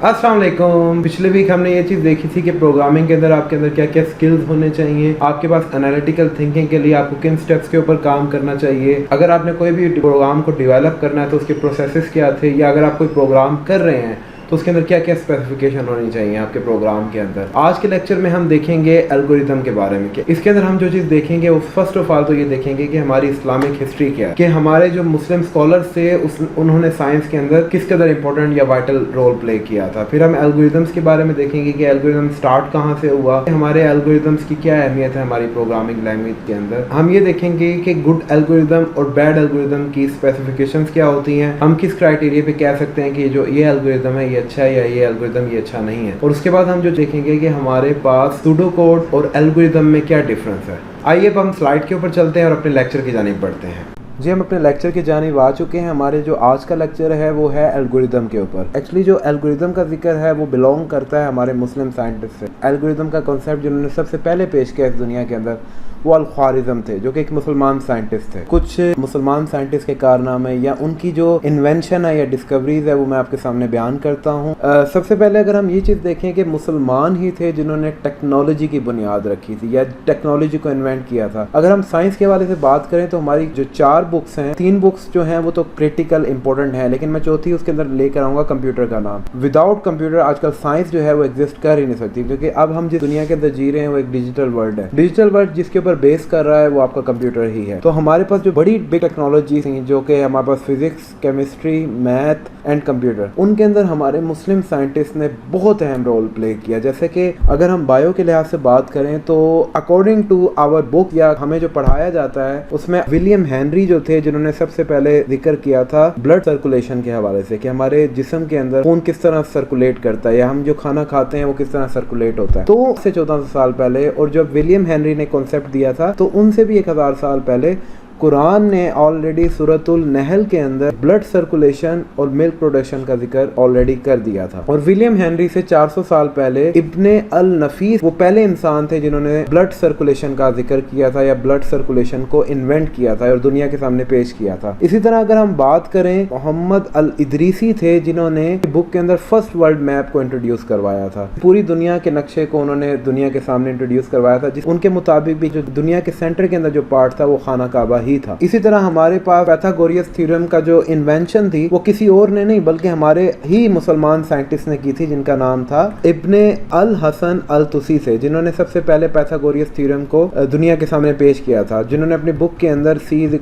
अस्सलाम वालेकुम। पिछले वीक हमने ये चीज़ देखी थी कि प्रोग्रामिंग के अंदर आपके अंदर क्या क्या स्किल्स होने चाहिए, आपके पास एनालिटिकल थिंकिंग के लिए आपको किन स्टेप्स के ऊपर काम करना चाहिए, अगर आपने कोई भी प्रोग्राम को डेवलप करना है तो उसके प्रोसेसेस क्या थे, या अगर आप कोई प्रोग्राम कर रहे हैं तो उसके अंदर क्या क्या स्पेसिफिकेशन होनी चाहिए आपके प्रोग्राम के अंदर। आज के लेक्चर में हम देखेंगे एल्गोरिथम के बारे में। कि इसके अंदर हम जो चीज़ देखेंगे वो फर्स्ट ऑफ ऑल तो ये देखेंगे कि हमारी इस्लामिक हिस्ट्री क्या है, कि हमारे जो मुस्लिम स्कॉलर्स थे उन्होंने साइंस के अंदर किस कदर इंपॉर्टेंट या वाइटल रोल प्ले किया था। फिर हम एल्गोरिथम्स के बारे में देखेंगे कि एल्गोरिथम स्टार्ट कहाँ से हुआ, हमारे एल्गोरिथम्स की क्या अहमियत है हमारी प्रोग्रामिंग लैंग्वेज के अंदर। हम ये देखेंगे कि गुड एल्गोरिथम और बैड एल्गोरिथम की स्पेसिफिकेशंस क्या होती हैं, हम किस क्राइटेरिया पे कह सकते हैं कि जो ये एल्गोरिथम है ये अच्छा है या ये एल्गोरिथम ये अच्छा नहीं है। और उसके बाद हम जो देखेंगे कि हमारे पास सूडो कोड और एल्गोरिथम में क्या डिफरेंस है। आइए अब हम स्लाइड के ऊपर चलते हैं और अपने लेक्चर की जानिब बढ़ते हैं। जी, हम अपने लेक्चर की जानिब आ चुके हैं। हमारे जो आज का लेक्चर है वो है एल्गोरिथम के ऊपर। एक्चुअली जो एल्गोरिथम का जिक्र है वो बिलोंग करता है हमारे मुस्लिम साइंटिस्ट से। एल्गोरिथम का कॉन्सेप्ट जिन्होंने सबसे पहले पेश किया इस दुनिया के अंदर वो अल-ख्वारिज़्म थे, जो कि एक मुसलमान साइंटिस्ट थे। कुछ मुसलमान साइंटिस्ट के कारनामे या उनकी जो इन्वेंशन है या डिस्कवरीज है वो मैं आपके सामने बयान करता हूँ। सबसे पहले अगर हम ये चीज़ देखें कि मुसलमान ही थे जिन्होंने टेक्नोलॉजी की बुनियाद रखी थी या टेक्नोलॉजी को इन्वेंट किया था। अगर हम साइंस के हवाले से बात करें तो हमारी जो 4 बुक्स हैं, 3 बुक्स जो हैं वो तो क्रिटिकल इंपॉर्टेंट है, लेकिन मैं चौथी उसके अंदर लेकर आऊँगा कंप्यूटर का नाम। विदाउट कंप्यूटर आजकल साइंस जो है वो एग्जिस्ट कर ही नहीं सकती, क्योंकि अब हम जिस दुनिया के अंदर जी रहे हैं वो एक डिजिटल वर्ल्ड है। डिजिटल वर्ल्ड जिसके ऊपर बेस कर रहा है वो आपका कंप्यूटर ही है। तो हमारे पास जो बड़ी बिग टेक्नोलॉजी थी, जो कि हमारे पास physics, chemistry, math and computer, उनके अंदर हमारे मुस्लिम साइंटिस्ट ने बहुत अहम रोल प्ले किया। जैसे कि अगर हम बायो के लिहाज से बात करें तो अकॉर्डिंग टू आवर बुक या हमें जो पढ़ाया जाता है उसमें विलियम हेनरी जो थे जिन्होंने सबसे पहले जिक्र किया था ब्लड सर्कुलेशन के हवाले से, कि हमारे जिस्म के अंदर खून किस तरह सर्कुलेट करता है या हम जो खाना खाते हैं वो किस तरह सर्कुलेट होता है। तो से 1400 साल पहले, और जब विलियम हेनरी ने कॉन्सेप्ट दिया था तो उनसे भी 1000 साल पहले कुरान ने ऑलरेडी सूरतुल नहल के अंदर ब्लड सर्कुलेशन और मिल्क प्रोडक्शन का जिक्र ऑलरेडी कर दिया था। और विलियम हेनरी से 400 साल पहले इब्ने अल नफीस वो पहले इंसान थे जिन्होंने ब्लड सर्कुलेशन का जिक्र किया था या ब्लड सर्कुलेशन को इन्वेंट किया था और दुनिया के सामने पेश किया था। इसी तरह अगर हम बात करें, मोहम्मद अल इदरीसी थे जिन्होंने बुक के अंदर फर्स्ट वर्ल्ड मैप को इंट्रोड्यूस करवाया था। पूरी दुनिया के नक्शे को उन्होंने दुनिया के सामने इंट्रोड्यूस करवाया था, जिस उनके मुताबिक भी जो दुनिया के सेंटर के अंदर जो पार्ट था वो खाना काबा ही था। इसी तरह हमारे पास पाइथागोरस थ्योरम का जो इन्वेंशन थी वो किसी और ने नहीं बल्कि हमारे ही मुसलमान साइंटिस्ट ने की थी, जिनका नाम था इब्ने अल हसन अल तुसी से, जिन्होंने सबसे पहले पाइथागोरस थ्योरम को दुनिया के सामने पेश किया था। जिन्होंने अपनी बुक के अंदर c=a²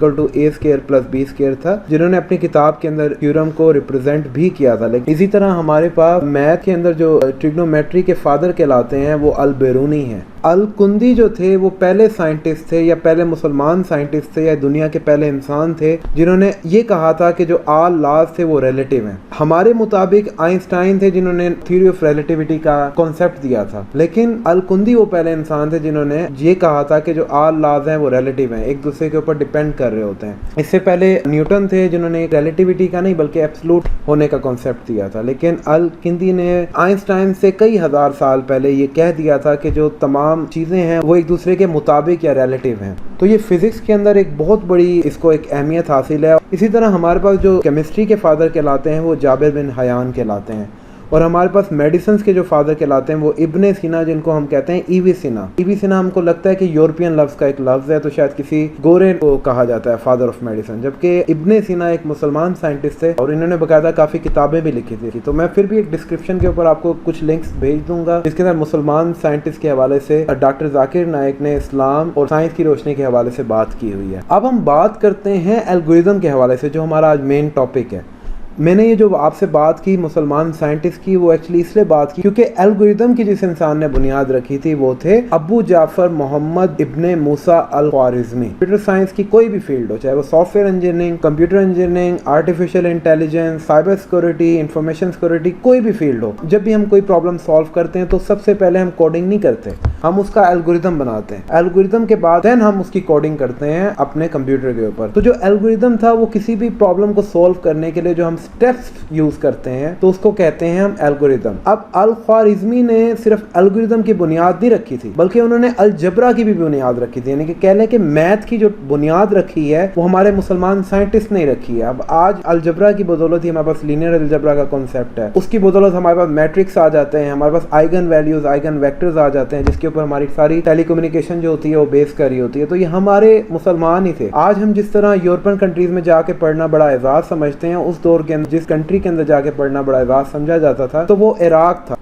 + b² था, जिन्होंने अपनी किताब के अंदर थ्योरम को रिप्रेजेंट भी किया था। लेकिन इसी तरह हमारे पास मैथ के अंदर जो ट्रिग्नोमेट्री के फादर कहलाते हैं वो अल बेरूनी है। अल कुंदी जो थे वो पहले साइंटिस्ट थे या पहले मुसलमान साइंटिस्ट थे या दुनिया के पहले इंसान थे जिन्होंने ये कहा था कि जो ऑल लॉज थे वो रिलेटिव हैं। हमारे मुताबिक आइंस्टाइन थे जिन्होंने थ्योरी ऑफ रिलेटिविटी का कॉन्सेप्ट दिया था, लेकिन अल कुंदी वो पहले इंसान थे जिन्होंने ये कहा था कि जो ऑल लॉज हैं वो रिलेटिव हैं, एक दूसरे के ऊपर डिपेंड कर रहे होते हैं। इससे पहले न्यूटन थे जिन्होंने रिलेटिविटी का नहीं बल्कि एब्सोल्यूट होने का कॉन्सेप्ट दिया था। लेकिन अल कुंदी ने आइंस्टाइन से कई हजार साल पहले ये कह दिया था कि जो तमाम चीजें हैं वो एक दूसरे के मुताबिक या रिलेटिव हैं। तो ये फिजिक्स के अंदर एक बहुत बड़ी इसको एक अहमियत हासिल है। इसी तरह हमारे पास जो केमिस्ट्री के फादर कहलाते हैं वो जाबिर बिन हयान कहलाते हैं, और हमारे पास मेडिसिन के जो फादर कहलाते हैं वो इब्ने सीना, जिनको हम कहते हैं ईवी सिना। ईवी सिना हमको लगता है कि यूरोपियन लफ्ज का एक लफ्ज है, तो शायद किसी गोरे को कहा जाता है फादर ऑफ मेडिसिन, जबकि इब्ने सीना एक मुसलमान साइंटिस्ट थे और इन्होंने बकायदा काफी किताबें भी लिखी थी। तो मैं फिर भी एक डिस्क्रिप्शन के ऊपर आपको कुछ लिंक्स भेज दूंगा जिसके अंदर मुसलमान साइंटिस्ट के हवाले से डॉक्टर जाकिर नाइक ने इस्लाम और साइंस की रोशनी के हवाले से बात की हुई है। अब हम बात करते हैं एल्गोरिथम के हवाले से, जो हमारा आज मेन टॉपिक है। मैंने ये जो आपसे बात की मुसलमान साइंटिस्ट की, वो एक्चुअली इसलिए बात की क्योंकि एल्गोरिथम की जिस इंसान ने बुनियाद रखी थी वो थे अबू जाफर मोहम्मद इब्ने मूसा अल-ख्वारिज़मी। कंप्यूटर साइंस की कोई भी फील्ड हो, चाहे वो software engineering, computer engineering, artificial intelligence, cyber security, information security, कोई भी फील्ड हो, जब भी हम कोई प्रॉब्लम सॉल्व करते हैं तो सबसे पहले हम कोडिंग नहीं करते, हम उसका एल्गोरिथम बनाते हैं। एल्गोरिथम के बाद देन हम उसकी कोडिंग करते हैं अपने कंप्यूटर के ऊपर। तो जो एल्गोरिथम था वो किसी भी प्रॉब्लम को सॉल्व करने के लिए जो हम स्टेप्स यूज करते हैं तो उसको कहते हैं हम एल्गोरिदम। अब अल-ख्वारिज़मी ने सिर्फ एल्गोरिदम की बुनियाद नहीं रखी थी, बल्कि उन्होंने अलजबरा की भी बुनियाद रखी थी, यानी कि कह लें कि मैथ की जो बुनियाद रखी है वो हमारे मुसलमान साइंटिस्ट ने रखी है। अब आज अलजबरा की बदौलत ही हमारे पास लीनियर अलजबरा का कॉन्सेप्ट है, उसकी बदौलत हमारे पास मैट्रिक्स आ जाते हैं, हमारे पास आइगन वैल्यूज, आइगन वेक्टर्स आ जाते हैं, जिसके ऊपर हमारी सारी टेलीकम्युनिकेशन जो होती है वो बेस कर रही होती है। तो ये हमारे मुसलमान ही थे। आज हम जिस तरह यूरोपियन कंट्रीज में जाके पढ़ना बड़ा एजाज समझते हैं, उस दौर के अंदर जिस कंट्री के अंदर जाके पढ़ना बड़ा एजाज समझा जाता था तो वो इराक था।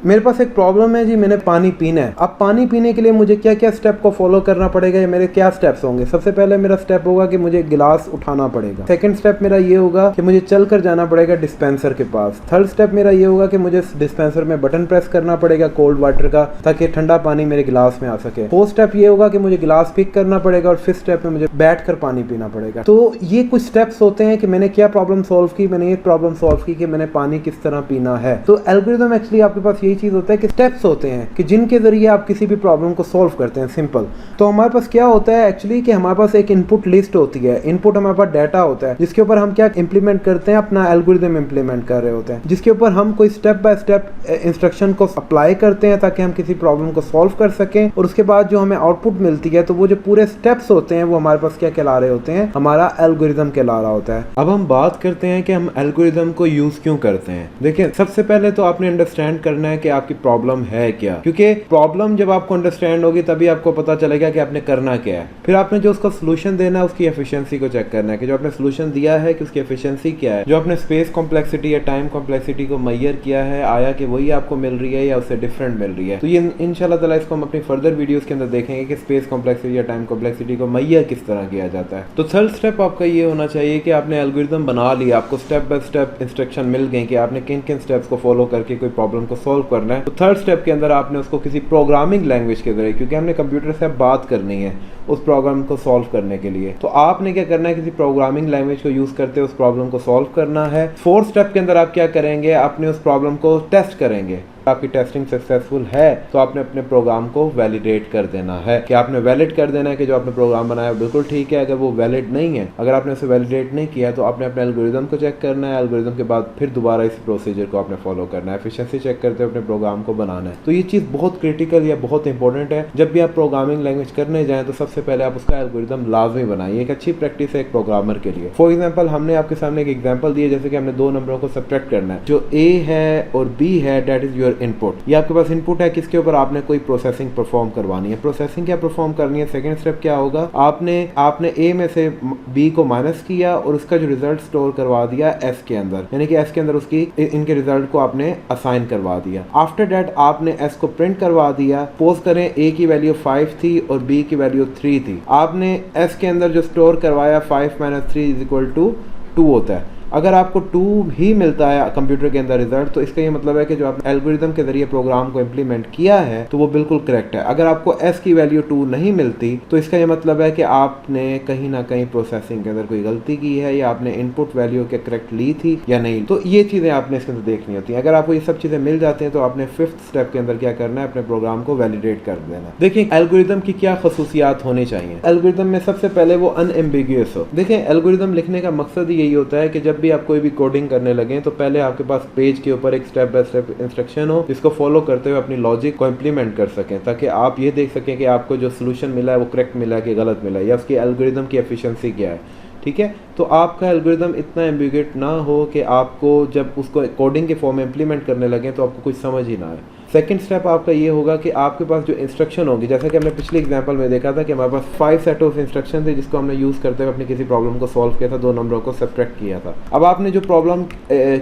मेरे पास एक प्रॉब्लम है जी, मैंने पानी पीना है। अब पानी पीने के लिए मुझे क्या क्या स्टेप को फॉलो करना पड़ेगा, या मेरे क्या स्टेप्स होंगे? सबसे पहले मेरा स्टेप होगा कि मुझे गिलास उठाना पड़ेगा। सेकंड स्टेप मेरा ये होगा कि मुझे चल कर जाना पड़ेगा डिस्पेंसर के पास। थर्ड स्टेप मेरा ये होगा कि मुझे डिस्पेंसर में बटन प्रेस करना पड़ेगा कोल्ड वाटर का, ताकि ठंडा पानी मेरे गिलास में आ सके। फोर्थ स्टेप ये होगा कि मुझे गिलास पिक करना पड़ेगा, और फिफ्थ स्टेप में मुझे बैठ कर पानी पीना पड़ेगा। तो ये कुछ स्टेप्स होते हैं कि मैंने क्या प्रॉब्लम सॉल्व की, मैंने ये प्रॉब्लम सॉल्व की कि मैंने पानी किस तरह पीना है। तो एल्गोरिथम एक्चुअली आपके पास यही चीज होता है कि स्टेप्स होते हैं कि जिनके जरिए आप किसी भी प्रॉब्लम को सॉल्व करते हैं। सिंपल। तो हमारे पास क्या होता है एक्चुअली कि हमारे पास एक इनपुट लिस्ट होती है, इनपुट हमारे पास डाटा होता है, जिसके ऊपर हम क्या इंप्लीमेंट करते हैं, अपना एल्गोरिथम इंप्लीमेंट कर रहे होते हैं, जिसके ऊपर हम कोई स्टेप बाय स्टेप इंस्ट्रक्शन को अप्लाई करते हैं ताकि हम किसी प्रॉब्लम को सॉल्व कर सकें। और उसके बाद जो हमें आउटपुट मिलती है, तो वो जो पूरे स्टेप्स होते हैं वो हमारे पास क्या कहला रहे होते हैं, हमारा एल्गोरिथम कहला रहा होता है। अब हम बात करते हैं कि हम एल्गोरिथम को यूज क्यों करते हैं। देखिए, सबसे पहले तो आपने अंडरस्टैंड करना है कि आपकी प्रॉब्लम है क्या, क्योंकि प्रॉब्लम जब आपको अंडरस्टैंड होगी तभी आपको पता चलेगा कि आपने करना क्या है। फिर आपने जो उसका सोल्यूशन देना है उसकी एफिशिएंसी को चेक करना है कि जो आपने सोल्यूशन दिया है कि उसकी एफिशिएंसी क्या है, जो आपने स्पेस कॉम्प्लेक्सिटी या टाइम कॉम्प्लेक्सिटी को मैयर किया है, आया कि वही आपको मिल रही है या उससे डिफरेंट मिल रही है। तो ये इंशाल्लाह ताला इसको हम अपनी फर्दर वीडियोस के अंदर देखेंगे कि स्पेस कॉम्प्लेक्सिटी या टाइम कॉम्प्लेक्सिटी को मैयर किस तरह किया जाता है। तो थर्ड स्टेप आपका ये होना चाहिए कि आपने एल्गोरिथम बना लिया, आपको स्टेप बाय स्टेप इंस्ट्रक्शन मिल गई कि आपने किन किन स्टेप्स को फॉलो करके कोई प्रॉब्लम को सॉल्व करना है। तो थर्ड स्टेप के अंदर आपने उसको किसी प्रोग्रामिंग लैंग्वेज के जरिए, क्योंकि हमने कंप्यूटर से बात करनी है उस प्रॉब्लम को सॉल्व करने के लिए, तो आपने क्या करना है, किसी प्रोग्रामिंग लैंग्वेज को यूज करते उस प्रॉब्लम को सॉल्व करना है। फोर्थ स्टेप के अंदर आप क्या करेंगे, आपने उस प्रॉब्लम को टेस्ट करेंगे। आपकी टेस्टिंग सक्सेसफुल है तो आपने अपने प्रोग्राम को वैलिडेट कर देना है, कि आपने वैलिड कर देना है कि जो आपने प्रोग्राम बनाया बिल्कुल ठीक है। अगर वो वैलिड नहीं है, अगर आपने उसे वैलिडेट नहीं किया, तो आपने अपने एल्गोरिथम को चेक करना है। एल्गोरिथम के बाद फिर दोबारा इस प्रोसीजर को आपने फॉलो करना है, एफिशिएंसी चेक करते हुए अपने प्रोग्राम को बनाना है। तो ये चीज़ बहुत क्रिटिकल या बहुत इंपॉर्टेंट है। जब भी आप प्रोग्रामिंग लैंग्वेज करने जाएँ तो सबसे पहले आप उसका एल्गोरिथम लाजमी बनाइए। एक अच्छी प्रैक्टिस है एक प्रोग्रामर के लिए। फॉर एग्जाम्पल, हमने आपके सामने एक एग्जाम्पल दिया, जैसे कि हमने दो नंबरों को सब्ट्रैक्ट करना है। जो ए है और बी है, दैट इज योर इनपुट। ये आपके पास इनपुट है, किसके ऊपर आपने कोई प्रोसेसिंग परफॉर्म करवानी है। प्रोसेसिंग क्या परफॉर्म करनी है, सेकंड स्टेप क्या होगा, आपने ए में से बी को माइनस किया और उसका जो रिजल्ट स्टोर करवा दिया एस के अंदर, यानी कि एस के अंदर उसकी इनके रिजल्ट को आपने असाइन करवा दिया। आफ्टर दैट आपने एस को प्रिंट करवा दिया। पोज करें ए की वैल्यू 5 थी और बी की वैल्यू 3 थी। आपने एस के अंदर जो स्टोर करवाया 5 - 3 = 2 होता है। अगर आपको 2 ही मिलता है कंप्यूटर के अंदर रिजल्ट, तो इसका ये मतलब है कि जो आपने एल्गोरिथम के जरिए प्रोग्राम को इम्प्लीमेंट किया है तो वो बिल्कुल करेक्ट है। अगर आपको एस की वैल्यू 2 नहीं मिलती, तो इसका ये मतलब है कि आपने कहीं ना कहीं प्रोसेसिंग के अंदर कोई गलती की है, या आपने इनपुट वैल्यू के करेक्ट ली थी या नहीं। तो ये चीज़ें आपने इसके अंदर देखनी होती हैं। अगर आपको ये सब चीज़ें मिल जाती हैं तो आपने फिफ्थ स्टेप के अंदर क्या करना है, अपने प्रोग्राम को वैलिडेट कर देना। देखिए, एल्गोरिथम की क्या खसूसियात होनी चाहिए। एल्गोरिथम में सबसे पहले वो अनएम्बिगुअस हो। देखिए, एल्गोरिथम लिखने का मकसद ही यही होता है कि जब भी आप कोई भी कोडिंग करने लगे तो पहले आपके पास पेज के ऊपर एक स्टेप बाय स्टेप इंस्ट्रक्शन हो, जिसको फॉलो करते हुए अपनी लॉजिक को इंप्लीमेंट कर सकें, ताकि आप ये देख सकें कि आपको जो सोल्यूशन मिला है वो करेक्ट मिला है कि गलत मिला है, या उसकी एल्गोरिथम की एफिशिएंसी क्या है। ठीक है, तो आपका एल्गोरिथम इतना एम्बिगुएट ना हो कि आपको जब उसको कोडिंग के फॉर्म में इंप्लीमेंट करने लगे तो आपको कुछ समझ ही ना आए। सेकंड स्टेप आपका ये होगा कि आपके पास जो इंस्ट्रक्शन होगी, जैसा कि हमने पिछले एग्जांपल में देखा था कि हमारे पास 5 सेट ऑफ इंस्ट्रक्शन थे जिसको हमने यूज़ करते हुए अपनी किसी प्रॉब्लम को सॉल्व किया था, 2 नंबरों को सब्ट्रैक्ट किया था। अब आपने जो प्रॉब्लम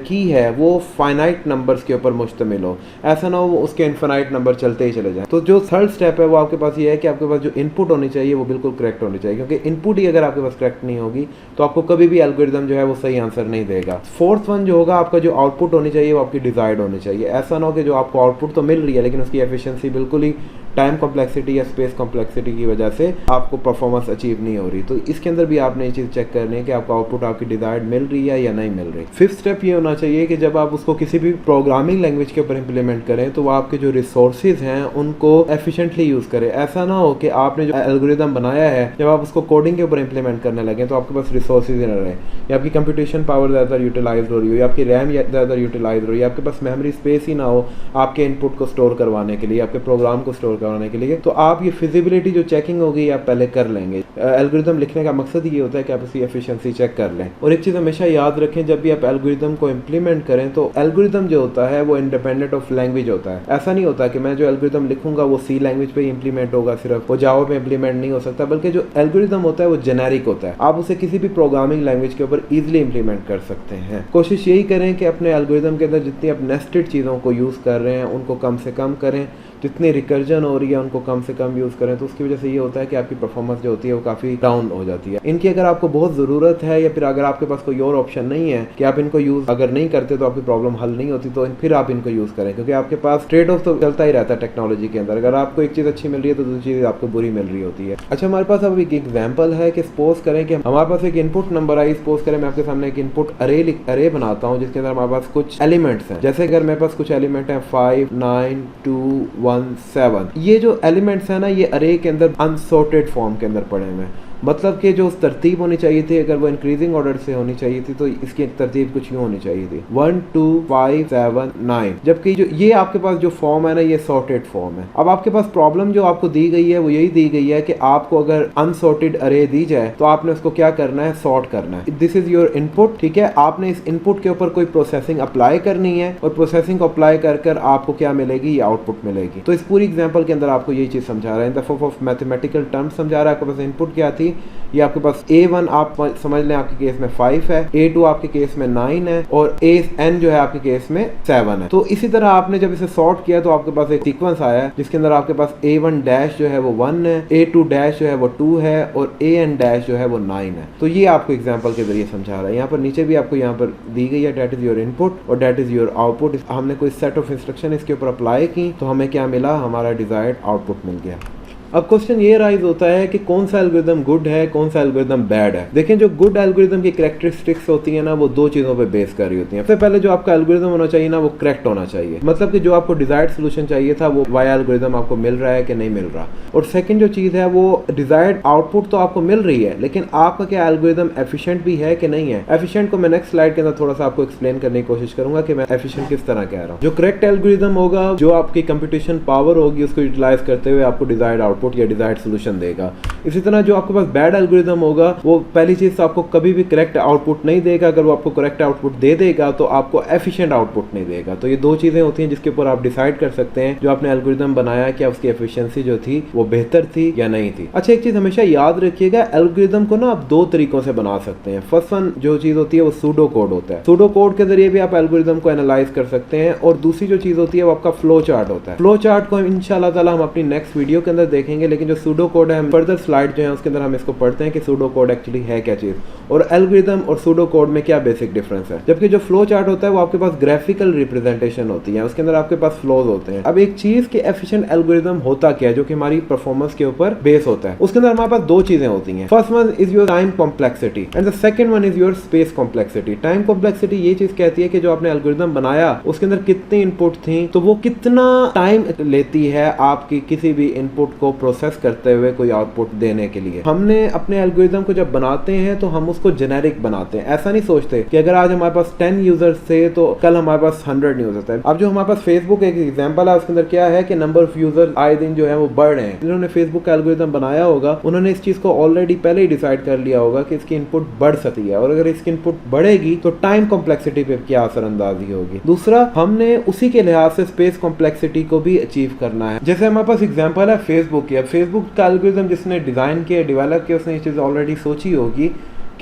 की है वो फाइनाइट नंबर्स के ऊपर मुश्तमिल हो, ऐसा ना हो उसके इनफाइनाइट नंबर चलते ही चले जाएं। तो जो थर्ड स्टेप है वो आपके पास ये है कि आपके पास जो इनपुट होनी चाहिए वो बिल्कुल करेक्ट होनी चाहिए, क्योंकि इनपुट ही अगर आपके पास करेक्ट नहीं होगी तो आपको कभी भी एल्गोरिथम जो है वो सही आंसर नहीं देगा। फोर्थ वन जो होगा, आपका जो आउटपुट होनी चाहिए वो आपकी डिजायर्ड होनी चाहिए। ऐसा ना हो कि जो आपको आउटपुट तो मिल रही है लेकिन उसकी एफिशिएंसी बिल्कुल ही टाइम कॉम्प्लेक्सिटी या स्पेस कॉम्प्लेक्सिटी की वजह से आपको परफॉर्मेंस अचीव नहीं हो रही। तो इसके अंदर भी आपने ये चीज़ चेक करनी है कि आपको आउटपुट आपकी डिजायर्ड मिल रही है या नहीं मिल रही। फिफ्थ स्टेप ये होना चाहिए कि जब आप उसको किसी भी प्रोग्रामिंग लैंग्वेज के ऊपर इंप्लीमेंट करें तो वो आपके जो रिसोर्सेज हैं उनको एफिशिएंटली यूज़ करें। ऐसा ना हो कि आपने जो एल्गोरिदम बनाया है जब आप उसको कोडिंग के ऊपर इंप्लीमेंट करने लगे तो आपके पास रिसोर्सेज ही ना रहे, या आपकी कंप्यूटेशन पावर ज़्यादा यूटिलाइज हो रही हो, या आपकी रैम ज़्यादा यूटिलाइज हो रही है, आपके पास मेमोरी स्पेस ही ना हो आपके इनपुट को स्टोर करवाने के लिए, आपके प्रोग्राम को स्टोर करवाने के लिए। तो आप ये फिजिबिलिटी जो चेकिंग होगी आप पहले कर लेंगे। एल्गोरिदम लिखने का मकसद ये होता है कि आप उसकी एफिशिएंसी चेक कर लें। और एक चीज़ हमेशा याद रखें, जब भी आप एल्गोरिदम को इंप्लीमेंट करें तो एल्गोरिदम जो होता है वो इंडिपेंडेंट ऑफ लैंग्वेज होता है। ऐसा नहीं होता कि मैं जो एल्गोरिदम लिखूंगा वो सी लैंग्वेज पे इंप्लीमेंट होगा, सिर्फ वो जावा पे इंप्लीमेंट नहीं हो सकता, बल्कि जो एल्गोरिदम होता है वो जेनेरिक होता है। आप उसे किसी भी प्रोग्रामिंग लैंग्वेज के ऊपर इजीली इंप्लीमेंट कर सकते हैं। कोशिश यही करें कि अपने एल्गोरिदम के अंदर जितनी आप नेस्टेड चीज़ों को यूज़ कर रहे हैं उनको कम से कम करें, जितनी रिकर्जन हो रही है उनको कम से कम यूज़ करें। तो उसकी वजह से ये होता है कि आपकी परफॉर्मेंस जो होती है वो काफ़ी डाउन हो जाती है। इनकी अगर आपको बहुत ज़रूरत है या फिर अगर आपके पास कोई और ऑप्शन नहीं है कि आप इनको यूज़ अगर नहीं करते तो आपकी प्रॉब्लम हल नहीं होती, तो फिर आप इनको यूज़ करें, क्योंकि आपके पास ट्रेड ऑफ तो चलता ही रहता है टेक्नोलॉजी के अंदर। अगर आपको एक चीज़ अच्छी मिल रही है तो दूसरी चीज़ आपको बुरी मिल रही होती है। अच्छा, हमारे पास अब एक एग्जाम्पल है कि सपोज करें कि हमारे पास एक इनपुट नंबर आई, सपोज करें मैं आपके सामने एक इनपुट अरे बनाता हूँ जिसके अंदर हमारे पास कुछ एलिमेंट्स हैं। जैसे अगर मेरे पास कुछ एलिमेंट हैं 5, 9, 2, 1, 7, ये जो एलिमेंट्स है ना ये अरे के अंदर अनसॉर्टेड फॉर्म के अंदर पड़े हुए हैं। मतलब कि जो तरतीब होनी चाहिए थी अगर वो इंक्रीजिंग ऑर्डर से होनी चाहिए थी तो इसकी तरतीब कुछ यूँ होनी चाहिए थी 1, 2, 5, 7, 9, जबकि जो ये आपके पास जो फॉर्म है ना ये सॉर्टेड फॉर्म है। अब आपके पास प्रॉब्लम जो आपको दी गई है वो यही दी गई है कि आपको अगर अनसॉर्टेड अरे दी जाए तो आपने उसको क्या करना है, सॉर्ट करना है। दिस इज योर इनपुट, ठीक है। आपने इस इनपुट के ऊपर कोई प्रोसेसिंग अप्लाई करनी है और प्रोसेसिंग को अप्लाई कर आपको क्या मिलेगी, ये आउटपुट मिलेगी। तो इस पूरी एग्जाम्पल के अंदर आपको यही चीज समझा रहा है, in the form of mathematical terms समझा रहा है। आपके पास इनपुट क्या थी, ये आपके पास A1 आप समझ लें आपके केस में 5 है, A2 आपके केस में 9 है और AN जो है आपके केस में 7 है। तो इसी तरह आपने जब इसे सॉर्ट किया तो आपके पास एक सीक्वेंस आया है जिसके अंदर आपके पास A1 डैश जो है वो 1 है, A2 डैश जो है वो 2 है और AN डैश जो है वो 9 है। तो ये आपको एग्जाम्पल के जरिए समझा रहा है। यहाँ पर नीचे भी आपको यहाँ पर दी गई है, डेट इज योर इनपुट और डेट इज योर आउटपुट। हमने कोई सेट ऑफ इंस्ट्रक्शन इसके ऊपर अप्लाई की तो हमें क्या मिला, हमारा डिजायर्ड आउटपुट मिल गया। अब क्वेश्चन ये राइज होता है कि कौन सा एल्गोरिदम गुड है, कौन सा एल्गोरिदम बैड है। देखें, जो गुड एल्गोरिदम की कैरेक्टरिस्टिक्स होती है ना वो दो चीजों पे बेस कर रही होती है। सबसे पहले जो आपका एल्गोरिदम होना चाहिए ना वो करेक्ट होना चाहिए, मतलब कि जो आपको डिजायर्ड सोल्यूशन चाहिए था वो वाया एल्गोरिदम आपको मिल रहा है कि नहीं मिल रहा। और सेकंड जो चीज है वो डिजायर्ड आउटपुट तो आपको मिल रही है लेकिन आपका क्या एल्गोरिदम एफिशिएंट भी है कि नहीं है। एफिशिएंट को मैं नेक्स्ट स्लाइड के अंदर थोड़ा सा आपको एक्सप्लेन करने की कोशिश करूंगा कि मैं एफिशिएंट किस तरह कह रहा हूँ। जो करेक्ट एल्गोरिदम होगा, जो आपकी कंप्यूटेशन पावर होगी उसको यूटिलाइज करते हुए आपको डिजायर्ड आउटपुट या डिजायर्ड सोल्यूशन देगा। इसी तरह जो आपके पास बैड एल्गोरिदम होगा वो पहली चीज आपको कभी भी करेक्ट आउटपुट नहीं देगा। अगर वो आपको करेक्ट आउटपुट दे देगा तो आपको एफिशिएंट आउटपुट नहीं देगा। तो ये दो चीजें होती हैं जिसके ऊपर आप डिसाइड कर सकते हैं जो आपने एल्गोरिदम बनाया क्या उसकी एफिशिएंसी जो थी वो बेहतर थी या नहीं थी। अच्छा, एक चीज हमेशा याद रखिएगा, एल्गोरिदम को ना आप दो तरीकों से बना सकते हैं। फर्स्ट वन जो चीज होती है वो सूडो कोड होता है। सूडो कोड के जरिए भी आप एल्गोरिदम को एनालाइज कर सकते हैं। और दूसरी जो चीज होती है वो आपका फ्लो चार्ट होता है। फ्लो चार्ट को इंशाल्लाह ताला हम अपनी नेक्स्ट वीडियो के अंदर देखेंगे, लेकिन जो सूडो कोड है हम फर्दर स्लाइड जो है उसके अंदर हम इसको पढ़ते हैं कि सूडो कोड एक्चुअली है क्या चीज और एल्गोरिदम और सूडो कोड में क्या बेसिक डिफरेंस है। जबकि जो फ्लो चार्ट होता है वो आपके पास ग्राफिकल रिप्रेजेंटेशन होती है, उसके अंदर आपके पास फ्लोज होते हैं। अब एक चीज के एफिशिएंट एल्गोरिदम होता क्या है जो कि हमारी परफॉर्मेंस के ऊपर बेस होता है, उसके अंदर हमारे पास दो चीजें होती हैं। First one is your time complexity and the second one is your space complexity. Time complexity ये चीज कहती है कि जो आपने एल्गोरिदम बनाया उसके अंदर कितनी इनपुट थी तो वो कितना टाइम लेती है आपकी किसी भी इनपुट को प्रोसेस करते हुए कोई आउटपुट देने के लिए। हमने अपने एल्गोरिदम को जब बनाते हैं तो हम उसको जेनेरिक बनाते हैं। ऐसा नहीं सोचते कि अगर आज हमारे पास 10 यूजर्स थे तो कल हमारे पास 100 यूजर्स है। अब जो हमारे पास फेसबुक एक एग्जांपल है उसके अंदर क्या है कि नंबर ऑफ यूजर्स आए दिन जो है वो बढ़ रहे हैं। जिन्होंने फेसबुक का एल्गोरिदम बनाया होगा उन्होंने इस चीज को ऑलरेडी पहले ही डिसाइड कर लिया होगा कि इसकी इनपुट बढ़ सकती है और अगर इसकी इनपुट बढ़ेगी तो टाइम कॉम्प्लेक्सिटी पे क्या असरअंदाजी होगी। दूसरा, हमने उसी के लिहाज से स्पेस कॉम्प्लेक्सिटी को भी अचीव करना है। जैसे हमारे पास एग्जांपल है फेसबुक की। अब फेसबुक का एल्गोरिदम जिसने डिजाइन किया डेवलप किया उसने ये चीज ऑलरेडी सोची होगी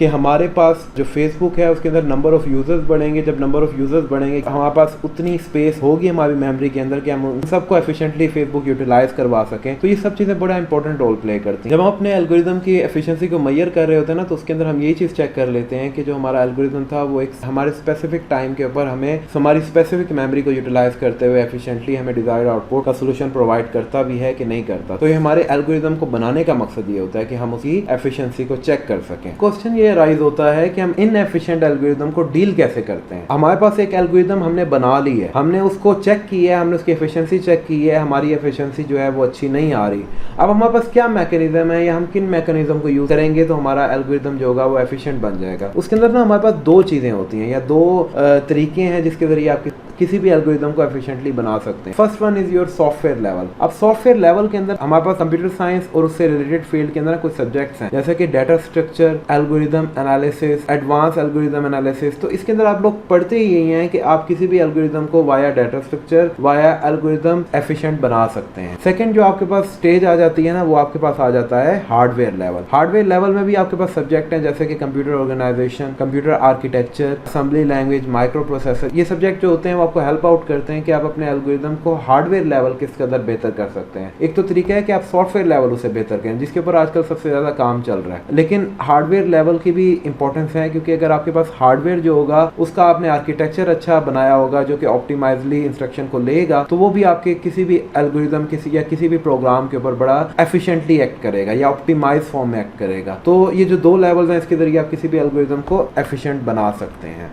कि हमारे पास जो फेसबुक है उसके अंदर नंबर ऑफ यूजर्स बढ़ेंगे। जब नंबर ऑफ यूजर्स बढ़ेंगे हमारे पास उतनी स्पेस होगी हमारी मेमोरी के अंदर कि हम उन सबको एफिशिएंटली फेसबुक यूटिलाइज करवा सकें। तो ये सब चीज़ें बड़ा इंपॉर्टेंट रोल प्ले करती हैं। जब हम अपने एल्गोरिदम की एफिशिएंसी को मेजर कर रहे होते हैं ना, तो उसके अंदर हम ये चीज़ चेक कर लेते हैं कि जो हमारा एल्गोरिदम था वो एक हमारे स्पेसिफिक टाइम के ऊपर हमें हमारी स्पेसिफिक मेमोरी को यूटिलाइज करते हुए एफिशिएंटली हमें डिजायर्ड आउटपुट का सोल्यूशन प्रोवाइड करता भी है कि नहीं करता। तो ये हमारे एल्गोरिदम को बनाने का मकसद ये होता है कि हम उसकी एफिशिएंसी को चेक कर सकें। क्वेश्चन ये राइज होता है कि हम इनएफिशिएंट एल्गोरिदम को डील कैसे करते हैं। हमारे पास एक एल्गोरिदम हमने बना ली है, हमने उसको चेक किया है, हमने उसकी एफिशिएंसी चेक की है, हमारी एफिशिएंसी जो है वो अच्छी नहीं आ रही। अब हमारे पास क्या मैकेनिज्म है या हम किन मैकेनिज्म को यूज करेंगे तो हमारा एल्गोरिदम जो होगा वो एफिशिएंट बन जाएगा। उसके अंदर ना हमारे पास दो चीजें होती हैं या दो तरीके हैं जिसके जरिए आप किसी भी एल्गोरिदम को एफिशिएंटली बना सकते हैं। First one is your software level. अब सॉफ्टवेयर लेवल के अंदर हमारे पास कंप्यूटर साइंस और उससे रिलेटेड फील्ड के अंदर कुछ सब्जेक्ट्स हैं जैसे कि data structure, algorithm analysis, advance algorithm analysis. तो इसके अंदर आप लोग पढ़ते ही यही हैं कि आप किसी भी एल्गोरिदम को via data structure, via algorithm efficient बना सकते हैं। सेकंड जो आपके पास स्टेज आ जाती है ना, वो आपके पास आ जाता है हार्डवेयर लेवल। हार्डवेयर लेवल में भी आपके पास सब्जेक्ट हैं जैसे कि computer organisation, computer architecture, assembly language, microprocessor. ये सब्जेक्ट जो होते हैं वो आपको हेल्प आउट करते हैं कि आप अपने एल्गोरिदम को हार्डवेयर लेवल किस कदर बेहतर कर सकते हैं। एक तो तरीका है कि आप सॉफ्टवेयर लेवल उसे बेहतर करें, जिसके ऊपर आजकल सबसे ज्यादा काम चल रहा है। लेकिन हार्डवेयर लेवल की भी इंपॉर्टेंस है, क्योंकि अगर आपके पास हार्डवेयर जो होगा उसका आपने आर्किटेक्चर अच्छा बनाया होगा जो कि ऑप्टिमाइजली इंस्ट्रक्शन को लेगा, तो वो भी आपके किसी भी एल्गोरिदम किसी भी प्रोग्राम के ऊपर बड़ा एफिशिएंटली एक्ट करेगा या ऑप्टिमाइज फॉर्म में एक्ट करेगा। तो ये जो दो लेवल्स हैं इसके जरिए आप किसी भी एल्गोरिदम को एफिशिएंट बना सकते हैं।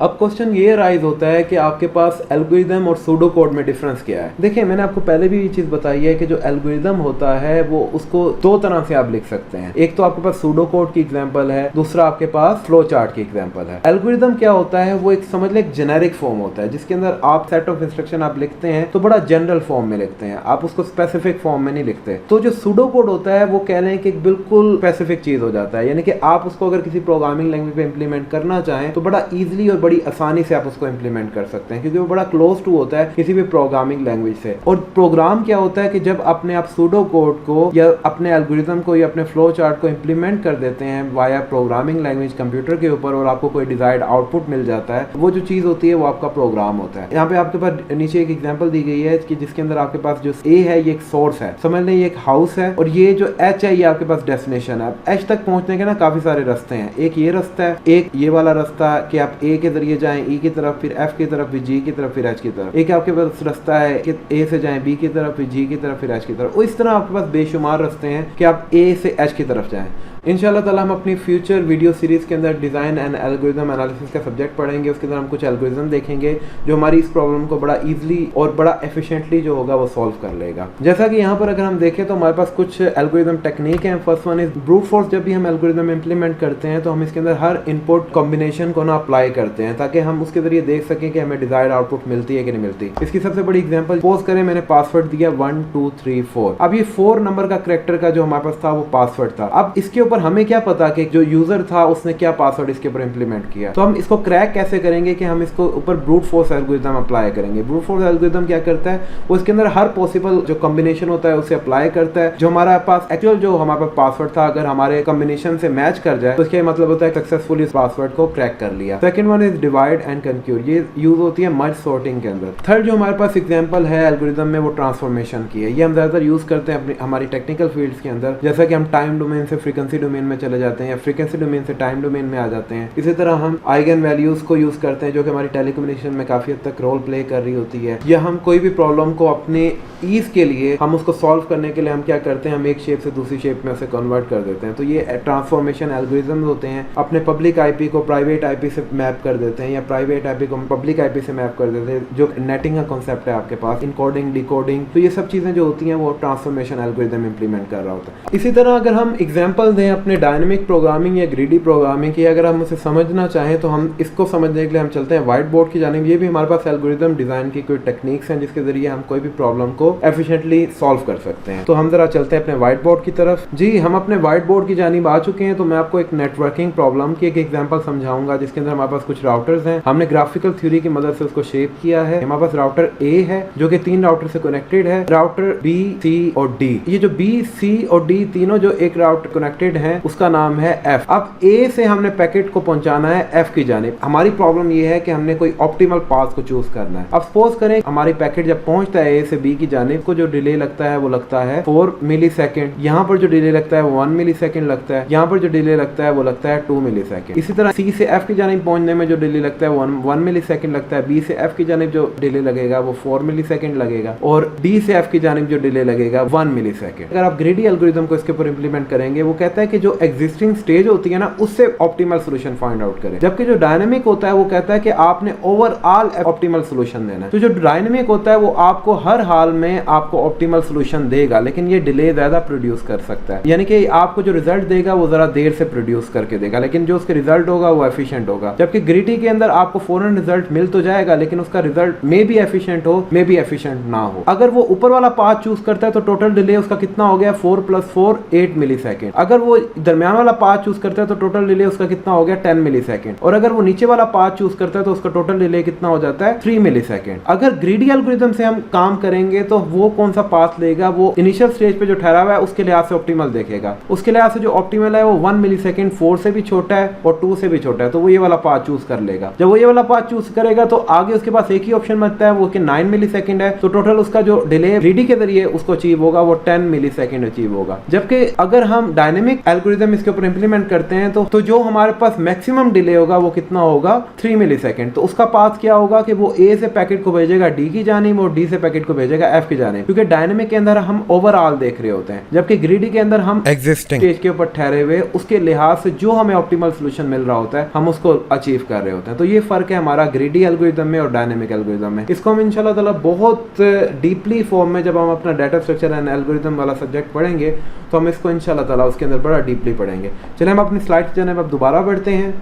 अब क्वेश्चन ये राइज होता है कि आपके पास एल्गोरिदम और सूडो कोड में डिफरेंस क्या है। देखिए मैंने आपको पहले भी ये चीज बताई है कि जो एल्गोरिदम होता है वो उसको दो तरह से आप लिख सकते हैं। एक तो आपके पास सूडो कोड की एग्जांपल है, दूसरा आपके पास फ्लो चार्ट की एग्जांपल है। एल्गोरिदम क्या होता है, वो एक समझ ले एक जेनेरिक फॉर्म होता है जिसके अंदर आप सेट ऑफ इंस्ट्रक्शन आप लिखते हैं तो बड़ा जनरल फॉर्म में लिखते हैं, आप उसको स्पेसिफिक फॉर्म में नहीं लिखते। तो जो सूडो कोड होता है वो कह लें कि बिल्कुल स्पेसिफिक चीज हो जाता है, यानी कि आप उसको अगर किसी प्रोग्रामिंग लैंग्वेज पे इंप्लीमेंट करना चाहें तो बड़ा ईजिली और बड़ी आसानी से आप उसको इंप्लीमेंट कर सकते हैं, क्योंकि वो बड़ा क्लोज टू होता है किसी भी प्रोग्रामिंग लैंग्वेज से। और प्रोग्राम क्या होता है कि जब अपने आप सूडो कोड को या अपने एल्गोरिदम को या अपने फ्लो चार्ट को इंप्लीमेंट कर देते हैं वाया प्रोग्रामिंग लैंग्वेज कंप्यूटर के ऊपर और आपको कोई डिजायर्ड आउटपुट मिल जाता है, वो जो चीज होती है वो आपका प्रोग्राम होता है। यहाँ पे आपके पास नीचे एक एग्जांपल दी गई है कि जिसके अंदर आपके पास जो ए है ये एक सोर्स है, समझ लें ये एक हाउस है, और ये जो एच है ये आपके पास डेस्टिनेशन है। एच तक पहुंचने के ना काफी सारे रास्ते हैं, एक ये रास्ता है, एक ये वाला रास्ता कि आप ए के जरिए जाएं ई की तरफ, फिर एफ की तरफ, फिर जी की तरफ, फिर एच की तरफ। एक आपके पास रास्ता है कि ए से जाएं बी की तरफ, फिर जी की तरफ, फिर एच की तरफ। इस तरह आपके पास बेशुमार रास्ते हैं कि आप ए से एच की तरफ जाएं। इंशाल्लाह ताला हम अपनी फ्यूचर वीडियो सीरीज के अंदर डिज़ाइन एंड एल्गोरिदम एनालिसिस का सब्जेक्ट पढ़ेंगे। उसके अंदर हम कुछ एल्गोरिदम देखेंगे जो हमारी इस प्रॉब्लम को बड़ा इजीली और बड़ा एफिशिएंटली जो होगा वो सॉल्व कर लेगा। जैसा कि यहाँ पर अगर हम देखें तो हमारे पास कुछ एल्गोरिदम टेक्निक हैं। First one is brute force. जब भी हम एल्गोरिदम इंप्लीमेंट करते हैं तो हम इसके अंदर हर इनपुट कॉम्बिनेशन को ना अप्लाई करते हैं ताकि हम उसके जरिए देख सकें कि हमें डिजायर्ड आउटपुट मिलती है कि नहीं मिलती। इसकी सबसे बड़ी एग्जाम्पल सपोज करें मैंने पासवर्ड दिया 1 2 3 4। अब ये 4 नंबर का कैरेक्टर का जो हमारे पास था वो पासवर्ड था। अब इसके ऊपर हमें क्या पता कि जो यूजर था उसने क्या पासवर्ड इसके ऊपर इंप्लीमेंट किया, तो हम इसको क्रैक कैसे करेंगे कि हम इसको ऊपर ब्रूट फोर्स एल्गोरिथम अप्लाई करेंगे। ब्रूट फोर्स एल्गोरिथम क्या करता है, वो इसके अंदर हर पॉसिबल जो कॉम्बिनेशन होता है उसे अप्लाई करता है। जो हमारे पास एक्चुअल जो हमारे पास पासवर्ड था अगर हमारे कॉम्बिनेशन से मैच कर जाए तो इसका मतलब होता है सक्सेसफुली इस पासवर्ड को क्रैक कर लिया। Second one is divide and conquer, ये यूज होती है मर्ज सॉर्टिंग के अंदर। थर्ड जो हमारे पास एग्जांपल है एल्गोरिथम में वो ट्रांसफॉर्मेशन की है। ये हम ज्यादातर यूज करते हैं अपनी हमारी टेक्निकल फील्ड्स के अंदर, जैसा कि हम टाइम डोमेन से फ्रीक्वेंसी डोमेन में चले जाते हैं या फ्रीक्वेंसी डोमेन से टाइम डोमेन में आ जाते हैं। इसी तरह हम आइगन वैल्यूज को यूज करते हैं जो कि हमारी टेलीकम्युनिकेशन में काफी हद तक रोल प्ले कर रही होती है। या हम कोई भी प्रॉब्लम को अपने ईज के लिए हम उसको सॉल्व करने के लिए हम क्या करते हैं, हम एक शेप से दूसरी शेप में उसे कन्वर्ट कर देते हैं। तो ये ट्रांसफॉर्मेशन एल्गोरिथम होते हैं। अपने पब्लिक आईपी को प्राइवेट आईपी से मैप कर देते हैं या प्राइवेट आईपी को पब्लिक आईपी से मैप कर देते हैं, जो नेटिंग का कॉन्सेप्ट है आपके पास, इनकोडिंग डिकोडिंग। तो ये सब चीजें जो होती हैं वो ट्रांसफॉर्मेशन एल्गोरिथम इंप्लीमेंट कर रहा होता है। इसी तरह अगर हम एग्जांपल दें अपने डायनेमिक प्रोग्रामिंग या ग्रीडी प्रोग्रामिंग की, अगर हम उसे समझना चाहें तो हम इसको समझने के लिए हम चलते हैं व्हाइट बोर्ड की जानिब। ये भी हमारे पास एल्गोरिथम डिजाइन की कोई टेक्निक्स हैं जिसके जरिए हम कोई भी प्रॉब्लम को एफिशिएंटली सॉल्व कर सकते हैं। तो हम जरा चलते हैं अपने व्हाइट बोर्ड की तरफ। जी हम अपने व्हाइट बोर्ड की जानिब आ चुके हैं। तो मैं आपको एक नेटवर्किंग प्रॉब्लम की एक एग्जांपल समझाऊंगा जिसके अंदर हमारे पास कुछ राउटर्स हैं। हमने ग्राफिकल थ्योरी की मदद से उसको शेप किया है। हमारे पास राउटर ए है जो कि 3 राउटर से कनेक्टेड है, राउटर बी सी और डी। ये जो बी सी और डी तीनों जो एक राउटर कनेक्टेड पैकेट है उसका नाम है f। अब a से हमने पैकेट को पहुंचाना है f की जानिब। हमारी प्रॉब्लम ये है कि हमने कोई ऑप्टिमल पाथ को चूज करना है। अब सपोज करें हमारी पैकेट जब पहुंचता है a से b की जानिब को जो डिले लगता है वो लगता है 4 मिली सेकेंड, यहाँ पर जो डिले लगता है वो 1 मिली सेकेंड लगता है, यहाँ पर जो डिले लगता है वो लगता है 2 मिली सेकेंड। इसी तरह c से f की जानिब पहुंचने में जो डिले लगता है वो 1 मिली सेकेंड लगता है, b से f की जानिब जो डिले लगेगा वो 4 मिली सेकेंड लगेगा और d से f की जानिब जो डिले लगेगा 1 मिली सेकेंड। अगर आप ग्रीडी एल्गोरिथम को इसके ऊपर इंप्लीमेंट करेंगे वो कहता है कि जो एग्जिस्टिंग स्टेज होती है ना उससे ऑप्टिमल सोल्यूशन फाइंड आउट करें, जबकि जो डायनेमिक होता है वो कहता है कि आपने ओवरऑल ऑप्टिमल सोल्यूशन देना है। तो जो डायनेमिक होता है वो आपको हर हाल में आपको ऑप्टिमल सोल्यूशन देगा, लेकिन ये डिले ज्यादा प्रोड्यूस कर सकता है, यानी कि आपको जो रिजल्ट देगा वो जरा देर से प्रोड्यूस करके देगा, लेकिन जो उसके रिजल्ट होगा वो एफिशिएंट होगा। जबकि ग्रीडी के अंदर आपको फौरन रिजल्ट मिल तो जाएगा, लेकिन उसका रिजल्ट मे भी एफिशिएंट हो मे भी एफिशिएंट ना हो। अगर वो ऊपर वाला पाथ चूज करता है तो टोटल डिले उसका कितना हो गया 4 + 4 8 मिली सेकेंड। अगर वो दरमियान वाला पाथ चूज करता है तो टोटल डिले उसका कितना हो गया 10 मिली सेकेंड। और अगर वो नीचे वाला पाथ चूज करता है तो उसका टोटल डिले कितना हो जाता है 3 मिली सेकेंड। अगर ग्रीडी एल्गोरिथम से हम काम करेंगे तो वो कौन सा पाथ लेगा, वो इनिशियल स्टेज पे जो ठहरा हुआ है उसके लिहाज से ऑप्टिमल देखेगा। उसके लिहाज से जो ऑप्टिमल है वो 1 मिली सेकेंड 4 से भी छोटा है और 2 से भी छोटा है, तो वो ये वाला पाथ चूज कर लेगा। जब वो ये वाला पाथ चूज करेगा तो आगे उसके पास एक ही ऑप्शन बनता है वो कि 9 मिली सेकेंड है, तो टोटल उसका जो डिले ग्रीडी के जरिए उसको अचीव होगा वो 10 मिली सेकेंड अचीव होगा। जबकि अगर हम डायनेमिक एल्गोरिथम इसके ऊपर इंप्लीमेंट करते हैं तो जो हमारे पास मैक्सिमम डिले होगा वो कितना होगा 3 मिली सेकेंड। तो उसका पाथ क्या होगा कि वो ए से पैकेट को भेजेगा डी की जानिब और डी से पैकेट को भेजेगा एफ की जानिब, क्योंकि डायनेमिक के अंदर हम ओवरऑल देख रहे होते हैं, जबकि ग्रीडी के अंदर हम एग्जिस्टिंग स्टेज के ऊपर ठहरे हुए उसके लिहाज से जो हमें ऑप्टिमल सोल्यूशन मिल रहा होता है हम उसको अचीव कर रहे होते हैं। तो ये फर्क है हमारा ग्रीडी एल्गोरिथम में और डायनेमिक एल्गोरिथम में। इसको हम इंशाल्लाह ताला बहुत डीपली फॉर्म में जब हम अपना डाटा स्ट्रक्चर एंड एल्गोरिथम वाला सब्जेक्ट पढ़ेंगे तो हम इसको इंशाल्लाह ताला उसके अंदर बड़ा डीपली पढ़ेंगे। चलिए हम अपनी स्लाइड की जानिब अब दोबारा बढ़ते हैं।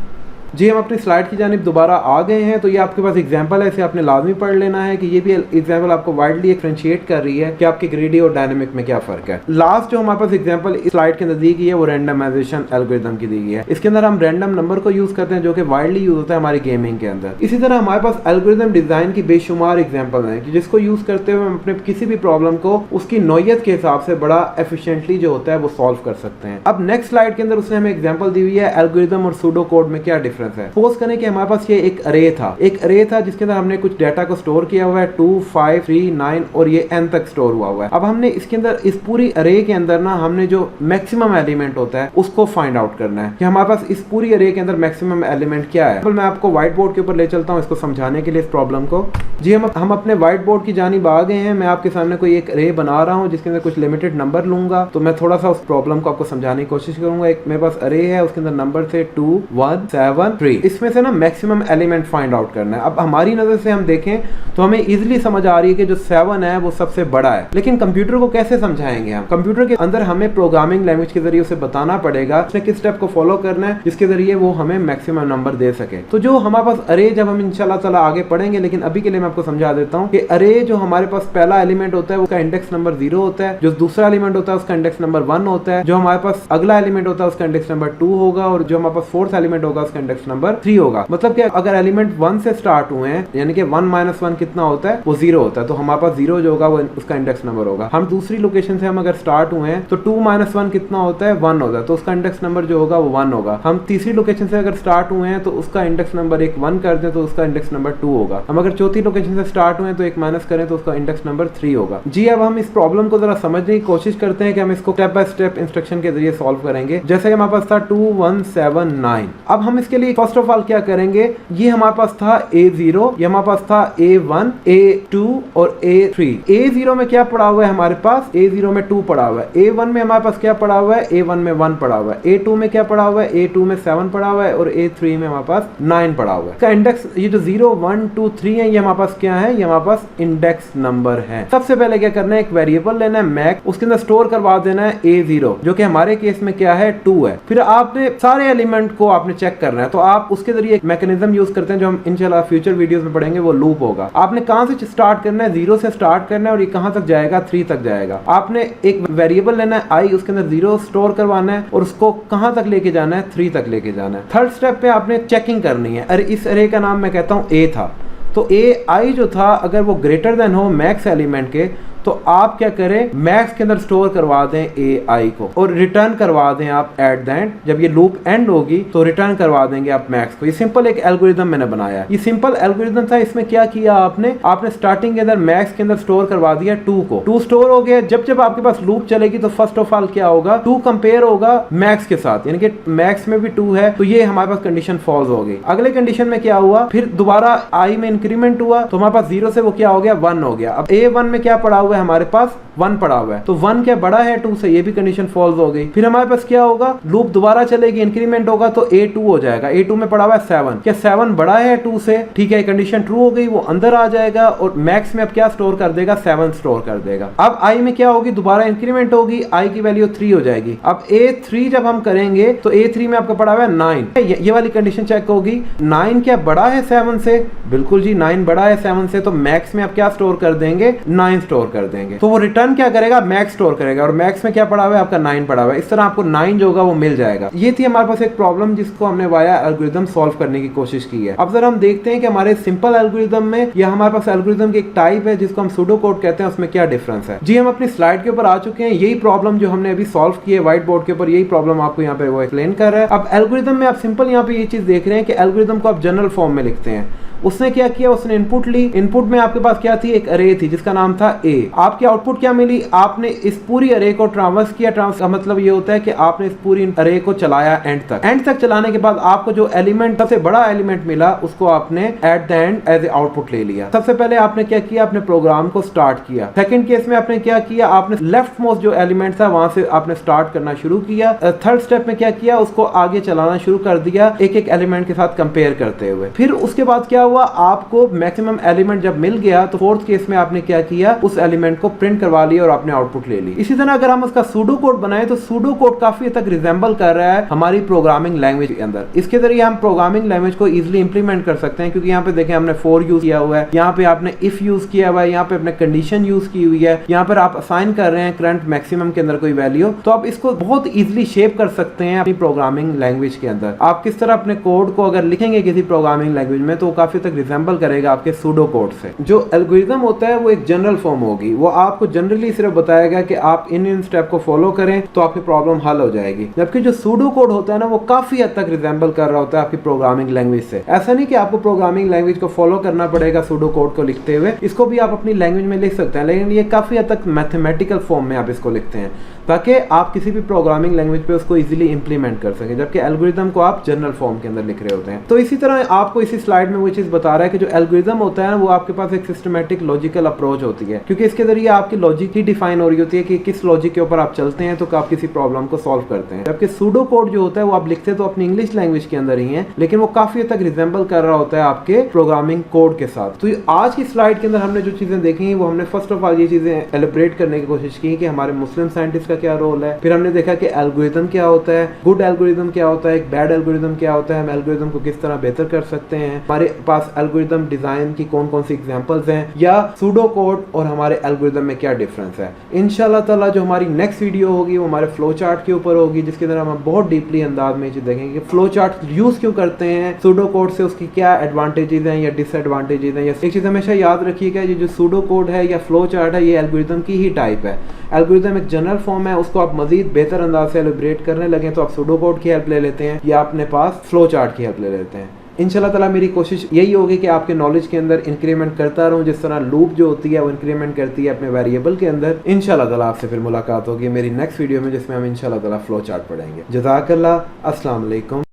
जी हम अपनी स्लाइड की जानिब दोबारा आ गए हैं। तो ये आपके पास एग्जांपल है, इसे आपने लाजमी पढ़ लेना है कि ये भी एग्जांपल आपको वाइडली डिफरेंशिएट कर रही है कि आपकी ग्रीडी और डायनेमिक में क्या फर्क है। लास्ट जो हमारे पास एग्जांपल इस स्लाइड के अंदर दी गई है वो रैंडमाइजेशन एल्गोरिथम की दी गई है। इसके अंदर हम रैंडम नंबर को यूज करते हैं जो कि वाइडली यूज होता है हमारी गेमिंग के अंदर। इसी तरह हमारे पास एल्गोरिथम डिजाइन की बेशुमार एग्जाम्पल है जिसको यूज करते हुए हम अपने किसी भी प्रॉब्लम को उसकी नौयत के हिसाब से बड़ा एफिशिएंटली जो होता है वो सॉल्व कर सकते हैं। अब नेक्स्ट स्लाइड के अंदर उसने हमें एग्जाम्पल दी हुई है एल्गोरिथम और सूडो कोड में क्या डिफरेंस है। सपोज करें कि हमारे पास ये एक अरे था जिसके अंदर हमने कुछ डाटा को स्टोर किया हुआ है 2 5 3 9 और ये n तक स्टोर हुआ हुआ है। अब हमने इसके अंदर इस पूरी अरे के अंदर ना हमने जो मैक्सिमम एलिमेंट होता है उसको फाइंड आउट करना है कि हमारे पास इस पूरी अरे के अंदर मैक्सिमम एलिमेंट क्या है। मैं आपको व्हाइट बोर्ड के ऊपर ले चलता हूँ इसको समझाने के लिए इस प्रॉब्लम को। जी हम अपने व्हाइट बोर्ड की जानिब आ गए हैं। मैं आपके सामने कोई एक अरे बना रहा हूँ जिसके अंदर कुछ लिमिटेड नंबर लूंगा, तो मैं थोड़ा सा उस प्रॉब्लम को आपको समझाने की कोशिश करूंगा। एक मेरे पास अरे है उसके अंदर नंबर थे 2 1 7 3, इसमें से ना मैक्सिमम एलिमेंट फाइंड आउट करना है। अब हमारी नजर से हम देखें तो हमें इजीली समझ आ रही है कि जो 7 है वो सबसे बड़ा है, लेकिन कंप्यूटर को कैसे समझाएंगे हम। कंप्यूटर के अंदर हमें प्रोग्रामिंग लैंग्वेज के जरिए उसे बताना पड़ेगा उसने किस स्टेप को फॉलो करना है जिसके जरिए वो हमें मैक्सिमम नंबर दे सके। तो जो हमारे पास अरे जब हम इंशाल्लाह ताला आगे पढ़ेंगे, लेकिन अभी के लिए मैं आपको समझा देता हूँ कि अरे जो हमारे पास पहला एलिमेंट होता है उसका इंडेक्स नंबर 0 होता है, जो दूसरा एलिमेंट होता है उसका इंडेक्स नंबर 1 होता है, जो हमारे पास अगला एलिमेंट होता है उसका इंडेक्स नंबर 2 होगा और जो हमारे पास फोर्थ एलिमेंट होगा उसका इंडेक्स नंबर 3 होगा। मतलब कि अगर एलिमेंट 1 से स्टार्ट हुए हैं यानी कि 1 - 1 कितना होता है वो 0 होता है, तो हमारे पास 0 जो होगा वो उसका इंडेक्स नंबर होगा। हम दूसरी लोकेशन से हम अगर स्टार्ट हुए हैं तो 2 - 1 कितना होता है 1 होता है, तो उसका इंडेक्स नंबर जो होगा वो 1 होगा। हम तीसरी लोकेशन से अगर स्टार्ट हुए हैं तो उसका इंडेक्स नंबर एक 1 कर दें तो उसका इंडेक्स नंबर 2 होगा। हम अगर चौथी लोकेशन से स्टार्ट हुए तो एक माइनस करें तो उसका इंडेक्स नंबर 3 होगा। जी अब हम इस प्रॉब्लम को जरा समझने की कोशिश करते हैं कि हम इसको स्टेप बाय स्टेप इंस्ट्रक्शन के जरिए सॉल्व करेंगे। जैसे हमारे पास था 2 1 7 9। अब हम इसके लिए फर्स्ट ऑफ ऑल क्या करेंगे, ये हमारे पास था A0, ये हमारे पास था A1 A2 और A3। A0 में क्या पड़ा हुआ है हमारे पास, A0 में 2 पड़ा हुआ है, A1 में हमारे पास क्या पड़ा हुआ है, A1 में 1 पड़ा हुआ है, A2 में क्या पड़ा हुआ है, A2 में 7 पड़ा हुआ है और A3 में हमारे पास 9 पड़ा हुआ है। इसका इंडेक्स ये जो 0 1 2 3 है ये हमारे पास क्या है, ये हमारे पास इंडेक्स नंबर है। सबसे पहले क्या करना है, एक वेरिएबल लेना है मैक, उसके अंदर स्टोर करवा देना है A0 जो कि हमारे केस में क्या है 2 है। फिर आपने सारे एलिमेंट को आपने चेक करना है, तो आप उसके जरिए एक मैकेनिज्म यूज करते हैं जो हम इंशाल्लाह फ्यूचर वीडियोस में पढ़ेंगे, वो लूप होगा। आपने कहां से स्टार्ट करना है, 0 से स्टार्ट करना है और ये कहां तक जाएगा 3 तक जाएगा। आपने एक वेरिएबल लेना है I, उसके अंदर 0 स्टोर करवाना है और उसको कहां तक लेके जाना है 3 तक लेके जाना है। थर्ड स्टेप पे आपने चेकिंग करनी है। अरे इस अरे का नाम मैं कहता हूं A था, तो A I जो था अगर वो ग्रेटर देन हो मैक्स एलिमेंट के तो आप क्या करें, मैक्स के अंदर स्टोर करवा दें ए आई को और रिटर्न करवा दें आप एट द एंड। जब ये लूप एंड होगी तो रिटर्न करवा देंगे आप मैक्स को। ये सिंपल एक एल्गोरिदम मैंने बनाया। ये सिंपल एल्गोरिदम था। इसमें क्या किया आपने स्टार्टिंग के अंदर मैक्स के अंदर स्टोर करवा दिया 2 को। 2 स्टोर हो गया। जब जब आपके पास लूप चलेगी तो फर्स्ट ऑफ ऑल क्या होगा, 2 कंपेयर होगा मैक्स के साथ, यानी कि मैक्स में भी 2 है तो ये हमारे पास कंडीशन फॉल्स हो गई। अगले कंडीशन में क्या हुआ, फिर दोबारा आई में इंक्रीमेंट हुआ तो हमारे पास 0 से वो क्या हो गया 1 हो गया। अब A1 में क्या पड़ा हुआ है, हमारे पास 1 पड़ा हुआ है, तो 1 क्या बड़ा है 2 से, ये भी कंडीशन फॉल्स हो गई। फिर हमारे पास क्या होगा, लूप दोबारा चलेगी, इंक्रीमेंट होगा तो A2 हो जाएगा। A2 में पड़ा हुआ है 7, क्या 7 बड़ा है 2 से, ठीक है, कंडीशन ट्रू हो गई, वो अंदर आ जाएगा और मैक्स में अब क्या स्टोर कर देगा, 7 स्टोर कर देगा। अब आई में क्या होगी, दोबारा इंक्रीमेंट होगी, आई की वैल्यू 3 हो जाएगी। अब A3 जब हम करेंगे तो A3 में आपका पड़ा हुआ है 9, ये वाली कंडीशन चेक होगी, 9 क्या बड़ा है 7 से, बिल्कुल जी 9 बड़ा है 7 से, तो मैक्स में आप क्या स्टोर कर देंगे, 9 स्टोर कर देंगे। तो वो रिटर्न क्या करेगा, मैक्स स्टोर करेगा और मैक्स में क्या पड़ा हुआ है आपका 9 पड़ा हुआ है। इस तरह आपको 9 जो होगा वो मिल जाएगा। ये थी हमारे पास एक प्रॉब्लम जिसको हमने वाया एल्गोरिथम सॉल्व करने की कोशिश की है। अब जरा हम देखते हैं कि हमारे सिंपल एल्गोरिथम में या हमारे पास एल्गोरिथम की एक टाइप है जिसको हम सूडो कोड कहते हैं, उसमें क्या डिफरेंस है। जी हम अपनी स्लाइड के ऊपर आ चुके हैं। यही प्रॉब्लम जो हमने अभी सॉल्व की है व्हाइट बोर्ड के ऊपर, यही प्रॉब्लम आपको यहाँ पे वो एक्सप्लेन कर रहा है। अब एल्गोरिथम में आप सिंपल यहाँ पे ये चीज देख रहे हैं कि एल्गोरिथम को आप जनरल फॉर्म में लिखते हैं। उसने क्या किया, उसने इनपुट ली, इनपुट में आपके पास क्या थी, एक अरे थी जिसका नाम था ए। आपकी आउटपुट क्या मिली, आपने इस पूरी अरे को ट्रांसवर्स किया। ट्रांस का मतलब ये होता है कि आपने इस पूरी अरे को चलाया एंड तक चलाने के बाद आपको जो एलिमेंट सबसे बड़ा एलिमेंट मिला उसको आपने at the end as a output ले लिया। सबसे पहले आपने क्या किया, अपने प्रोग्राम को स्टार्ट किया। सेकंड केस में आपने क्या किया, आपने लेफ्ट मोस्ट जो एलिमेंट था वहां से आपने स्टार्ट करना शुरू किया। थर्ड स्टेप में क्या किया, उसको आगे चलाना शुरू कर दिया एक एक एलिमेंट के साथ कंपेयर करते हुए। फिर उसके बाद क्या हुआ, आपको मैक्सिमम एलिमेंट जब मिल गया तो फोर्थ केस में आपने क्या किया, उस एलिमेंट को प्रिंट करवा लिया और आपने आउटपुट ले ली। इसी तरह अगर हम उसका सूडो कोड बनाए तो सूडो कोड काफी हद तक रिजेंबल कर रहा है हमारी प्रोग्रामिंग लैंग्वेज के अंदर। इसके जरिए हम प्रोग्रामिंग लैंग्वेज को इजीली इंप्लीमेंट कर सकते हैं, क्योंकि यहाँ पे देखें हमने फॉर यूज किया हुआ है, यहाँ पे आपने इफ यूज किया हुआ है, यहाँ पे अपने कंडीशन यूज की हुई है, यहाँ पर आप असाइन कर रहे हैं करंट मैक्सिमम के अंदर कोई वैल्यू, तो आप इसको बहुत इजीली शेप कर सकते हैं अपनी प्रोग्रामिंग लैंग्वेज के अंदर। आप किस तरह अपने कोड को अगर लिखेंगे किसी प्रोग्रामिंग लैंग्वेज में तो काफी तक रिजेंबल करेगा आपके सूडो कोड से। जो एल्गोरिथम होता है वो एक जनरल फॉर्म होगी, वो आपको जनरली सिर्फ बताएगा कि आप इन स्टेप को फॉलो करें तो आपकी प्रॉब्लम हल हो जाएगी। जबकि जो सूडो कोड होता है ना वो काफी हद तक रिजेंबल कर रहा होता है आपकी प्रोग्रामिंग लैंग्वेज से। ऐसा नहीं कि आपको प्रोग्रामिंग लैंग्वेज को फॉलो करना पड़ेगा सूडो कोड को लिखते हुए, इसको भी आप अपनी लैंग्वेज में लिख सकते हैं, लेकिन ये काफी हद तक मैथमेटिकल फॉर्म में आप इसको लिखते हैं ताकि आप किसी भी प्रोग्रामिंग लैंग्वेज पे उसको इजीली इंप्लीमेंट कर सकें, जबकि एल्गोरिथम को आप जनरल फॉर्म के अंदर लिख रहे होते हैं। तो इसी तरह आपको इसी स्लाइड में वो चीज बता रहा है कि जो एल्गोरिथम होता है वो आपके पास एक सिस्टमैटिक लॉजिकल अप्रोच होती है, क्योंकि इसके जरिए आपकी लॉजिक ही डिफाइन हो रही होती है कि किस लॉजिक के ऊपर आप चलते हैं तो आप किसी प्रॉब्लम को सॉल्व करते हैं। जबकि सूडो कोड जो होता है वो आप लिखते तो अपनी इंग्लिश लैंग्वेज के अंदर ही है, लेकिन वो काफी हद तक रिजेंबल कर रहा होता है आपके प्रोग्रामिंग कोड के साथ। तो आज की स्लाइड के अंदर हमने जो चीजें देखी वो हमने फर्स्ट ऑफ ऑल ये चीजें एलिब्रेट करने की कोशिश की कि हमारे मुस्लिम साइंटिस्ट का क्या रोल है। फिर हमने देखा कि एल्गोरिथम क्या होता है, गुड एल्गोरिथम क्या होता है, एक बैड एल्गोरिथम क्या होता है, हम एल्गोरिथम को किस तरह बेहतर कर सकते हैं, हमारे पास एल्गोरिथम डिजाइन की कौन कौन सी एग्जांपल्स हैं, या सूडो कोड और हमारे एल्गोरिथम में क्या डिफरेंस है। इंशाल्लाह ताला जो हमारी नेक्स्ट वीडियो होगी वो हमारे फ्लो चार्ट के ऊपर होगी, जिसके अंदर हम बहुत डीपली अंदाज में देखेंगे कि फ्लो चार्ट यूज क्यों करते हैं, सूडो कोड से उसकी क्या एडवांटेजेस हैं या डिसएडवांटेजेस हैं। एक चीज हमेशा याद रखिएगा, ये जो सूडो कोड है या फ्लो चार्ट है ये एल्गोरिथम की ही टाइप है। एल्गोरिथम एक जनरल फॉर्म है, उसको आप मजीद बेहतर अंदाज से एलिब्रेट करने लगे तो आप सूडो कोड की हेल्प ले लेते हैं या अपने पास फ्लो चार्ट की हेल्प ले लेते हैं। इंशाल्लाह ताला मेरी कोशिश यही होगी कि आपके नॉलेज के अंदर इंक्रीमेंट करता रहूं, जिस तरह लूप जो होती है वो इंक्रीमेंट करती है अपने वेरिएबल के अंदर। इंशाल्लाह ताला आपसे फिर मुलाकात होगी मेरी नेक्स्ट वीडियो में, जिसमें हम इंशाल्लाह ताला फ्लो चार्ट पढ़ेंगे। जज़ाकल्लाह, अस्सलाम वालेकुम।